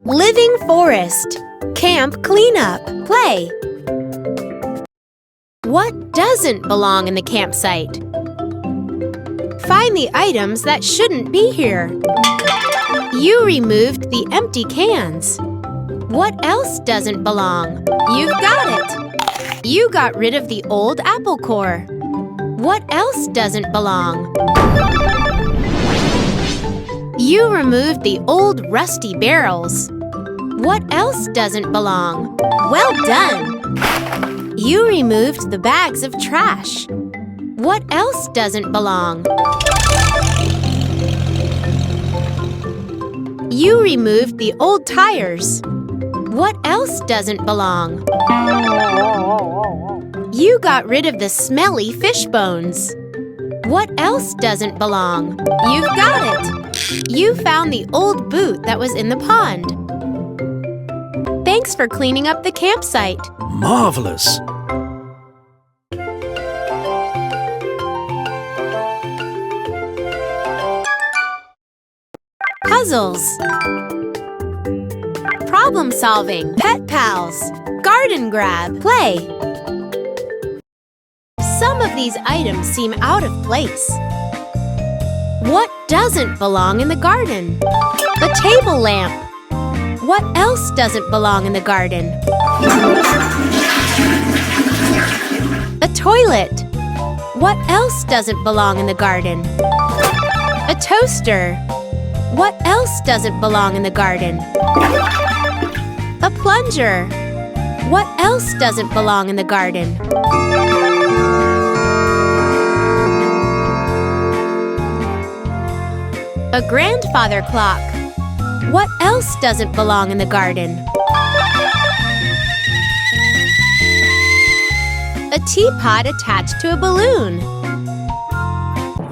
Living forest. Camp cleanup. Play. What doesn't belong in the campsite? Find the items that shouldn't be here. You removed the empty cans. What else doesn't belong? You've got it! You got rid of the old apple core. What else doesn't belong? You removed the old rusty barrels. What else doesn't belong? Well done! You removed the bags of trash. What else doesn't belong? You removed the old tires. What else doesn't belong? You got rid of the smelly fish bones. What else doesn't belong? You've got it! You found the old boot that was in the pond. Thanks for cleaning up the campsite. Marvelous! Puzzles. Problem solving. Pet pals. Garden grab. Play. Some of these items seem out of place. What doesn't belong in the garden? The table lamp. What else doesn't belong in the garden? A toilet. What else doesn't belong in the garden? A toaster. What else doesn't belong in the garden? A plunger. What else doesn't belong in the garden? A grandfather clock. What else doesn't belong in the garden? A teapot attached to a balloon.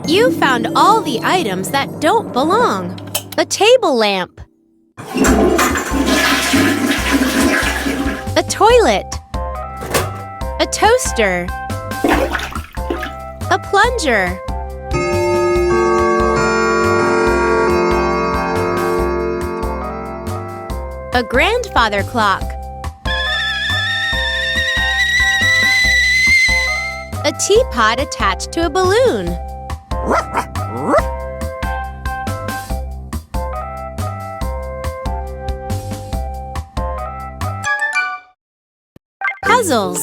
You found all the items that don't belong. A table lamp. A toilet. A toaster. A plunger. A grandfather clock. A teapot attached to a balloon. Puzzles.